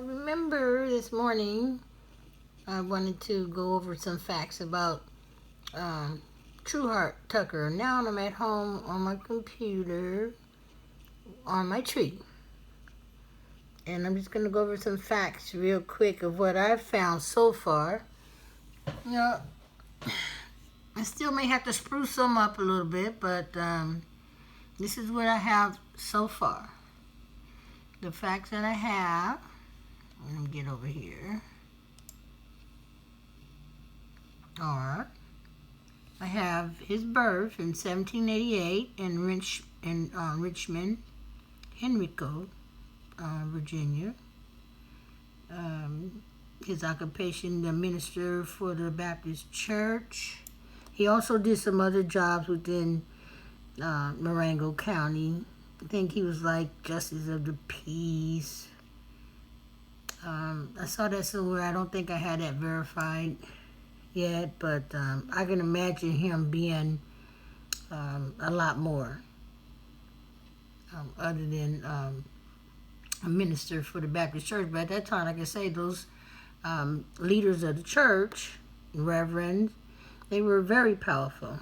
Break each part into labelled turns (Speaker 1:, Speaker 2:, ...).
Speaker 1: Remember this morning I wanted to go over some facts about Truhart Tucker. Now I'm at home on my computer on my tree. And I'm just going to go over some facts real quick of what I've found so far. You know, I still may have to spruce some up a little bit, but this is what I have so far. The facts that I have, let me get over here, are I have his birth in 1788 in Richmond, Henrico, Virginia. His occupation, the minister for the Baptist Church. He also did some other jobs within Marengo County. I think he was like Justice of the Peace. I saw that somewhere. I don't think I had that verified yet, but I can imagine him being a lot more other than a minister for the Baptist Church. But at that time, like I say, those leaders of the church, reverends, they were very powerful.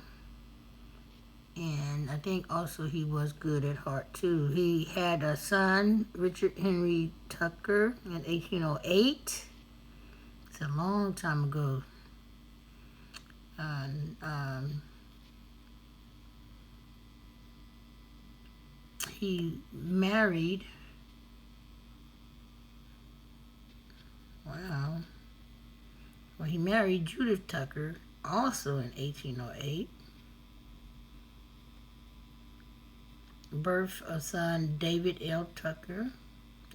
Speaker 1: And I think also he was good at heart too. He had a son, Richard Henry Tucker, in 1808. It's a long time ago. He married, he married Judith Tucker also in 1808. Birth of son David L. Tucker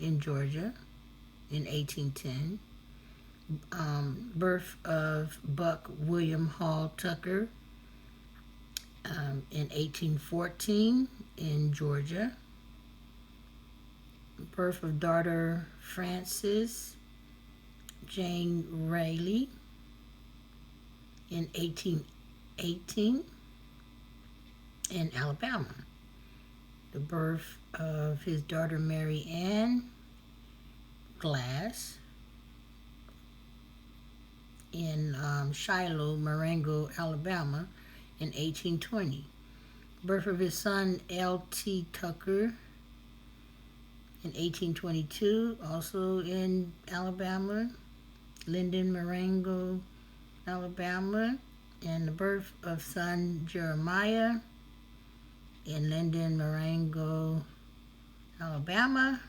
Speaker 1: in Georgia in 1810. Birth of Buck William Hall Tucker in 1814 in Georgia. Birth of daughter Frances Jane Rayleigh in 1818 in Alabama. The birth of his daughter Mary Ann Glass in Shiloh, Marengo, Alabama in 1820. Birth of his son L.T. Tucker in 1822, also in Alabama, Linden, Marengo, Alabama. And the birth of son Jeremiah in Linden, Marengo, Alabama.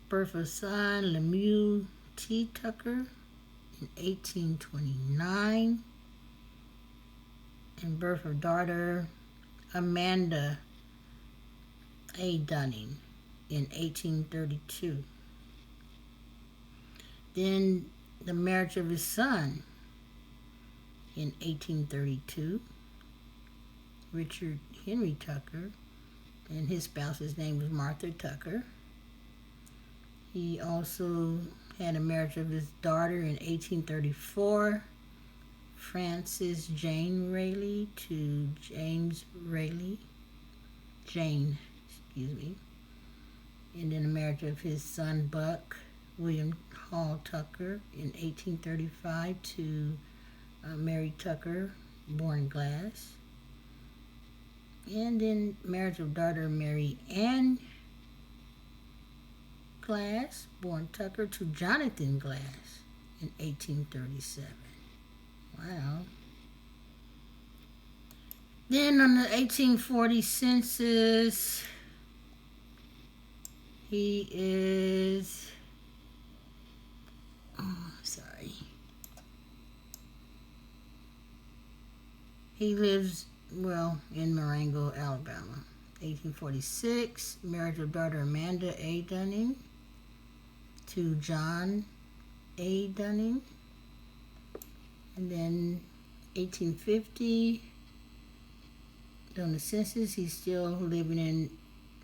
Speaker 1: Birth of son Lemuel T. Tucker in 1829. And birth of daughter Amanda A. Dunning in 1832. Then the marriage of his son in 1832. Richard Henry Tucker, and his spouse's name was Martha Tucker. He also had a marriage of his daughter in 1834, Frances Jane Rayleigh to James Rayleigh, and then a marriage of his son Buck William Hall Tucker in 1835 to Mary Tucker, born Glass. And then marriage of daughter Mary Ann Glass, born Tucker, to Jonathan Glass in 1837. Wow. Then on the 1840 census, he is, he lives in Marengo, Alabama. 1846, marriage of daughter Amanda A. Dunning to John A. Dunning. And then 1850, on the census, he's still living in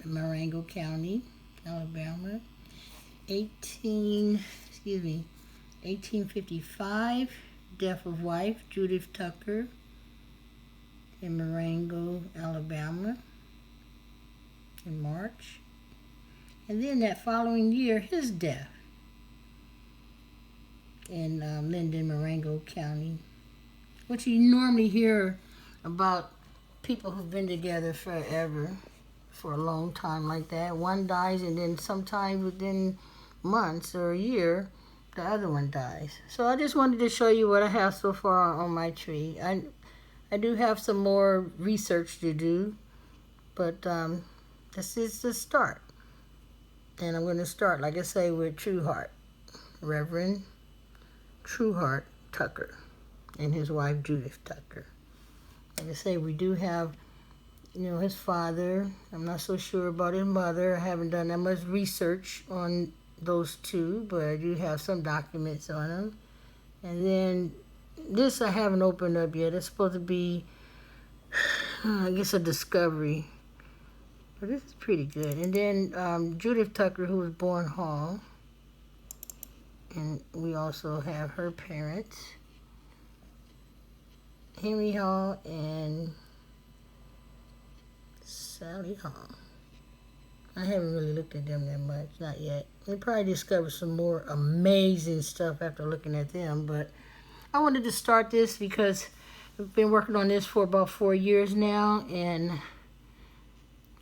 Speaker 1: Marengo County, Alabama. 1855, death of wife Judith Tucker in Marengo, Alabama in March. And then that following year, his death in Linden, Marengo County, which you normally hear about people who've been together forever, for a long time like that. One dies, and then sometime within months or a year, the other one dies. So I just wanted to show you what I have so far on my tree. I do have some more research to do, but this is the start. And I'm going to start, like I say, with Truhart, Reverend Truhart Tucker, and his wife Judith Tucker. Like I say, we do have, his father. I'm not so sure about his mother. I haven't done that much research on those two, but I do have some documents on them. And then this I haven't opened up yet. It's supposed to be, I guess, a discovery. But this is pretty good. And then Judith Tucker, who was born Hall. And we also have her parents, Henry Hall and Sally Hall. I haven't really looked at them that much, not yet. We'll probably discover some more amazing stuff after looking at them, but I wanted to start this because I've been working on this for about 4 years now, and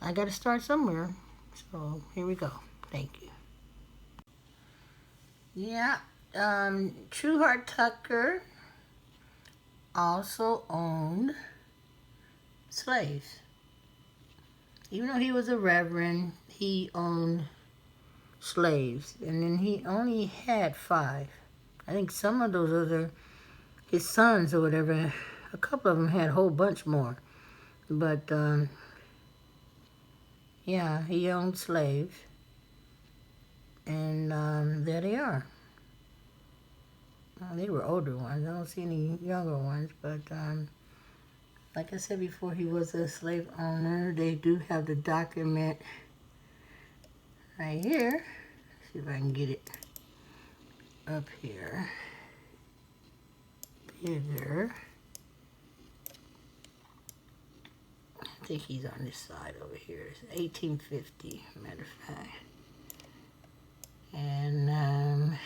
Speaker 1: I got to start somewhere. So here we go. Thank you. Yeah, Truhart Tucker also owned slaves. Even though he was a reverend, he owned slaves. And then he only had 5. I think some of those other, his sons or whatever, a couple of them had a whole bunch more. But, yeah, he owned slaves. And there they are. Well, they were older ones. I don't see any younger ones. But like I said before, he was a slave owner. They do have the document right here. See if I can get it up here. Bigger. I think he's on this side over here. It's 1850, matter of fact. And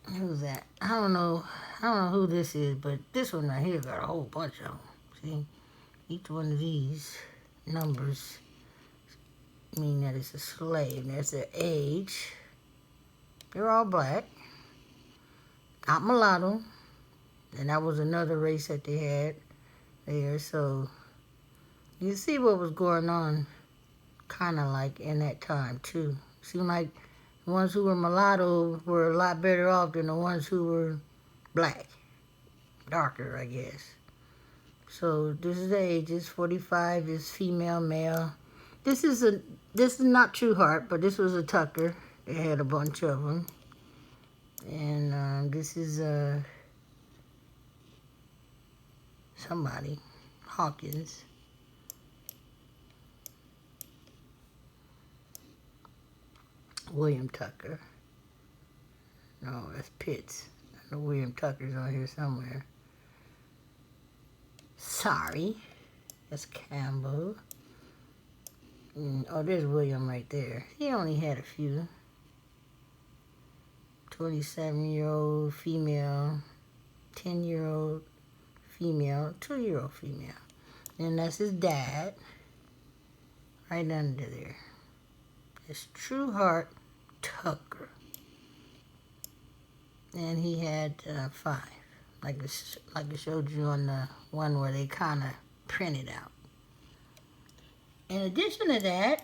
Speaker 1: who's that? I don't know who this is, but this one right here got a whole bunch of them. See, each one of these numbers mean that it's a slave. That's their age. They're all black, not mulatto, and that was another race that they had there. So you see what was going on, kind of like in that time too. Seemed like the ones who were mulatto were a lot better off than the ones who were black, darker, I guess. So this is the ages. 45 is female, male. This is not Truhart, but this was a Tucker. They had a bunch of them. And this is somebody, Hawkins. William Tucker. No, that's Pitts. I know William Tucker's on here somewhere. Sorry. That's Campbell. Oh, there's William right there. He only had a few. 27-year-old female, 10-year-old female, 2-year-old female. And that's his dad. Right under there. It's Truhart Tucker. And he had 5. Like I showed you on the one where they kind of printed out. In addition to that,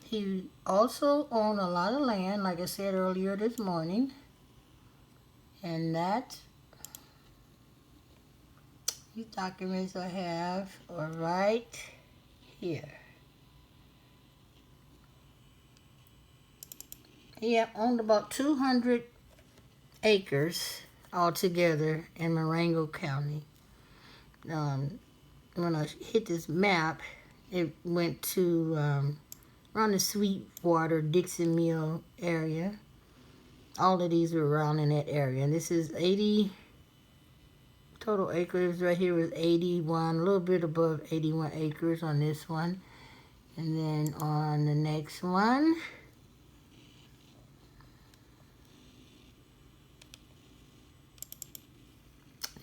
Speaker 1: he also owned a lot of land, like I said earlier this morning. And that, these documents I have are right here. He owned about 200 acres altogether in Marengo County. When I hit this map, it went to around the Sweetwater, Dixon Mill area. All of these were around in that area. And this is 80 total acres. Right here was 81, a little bit above 81 acres on this one. And then on the next one,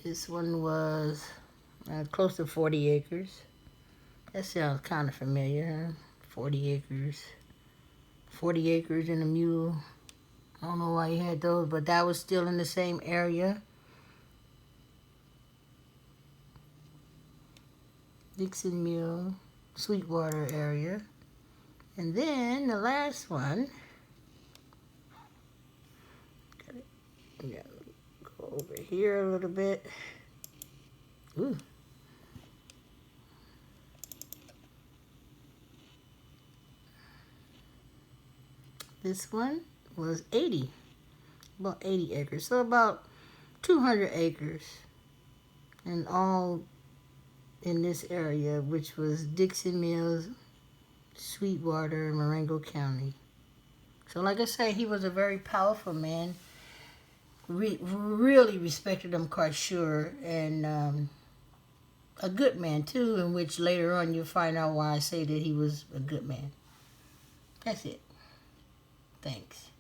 Speaker 1: This one was close to 40 acres. That sounds kind of familiar, huh? 40 acres. 40 acres and a mule. I don't know why he had those, but that was still in the same area. Dixon Mill, Sweetwater area. And then the last one, yeah, go over here a little bit. Ooh. This one was about 80 acres, so about 200 acres, and all in this area, which was Dixon Mills, Sweetwater, Marengo County. So like I say, he was a very powerful man. Really respected him quite sure, and a good man too, in which later on you'll find out why I say that he was a good man. That's it. Thanks.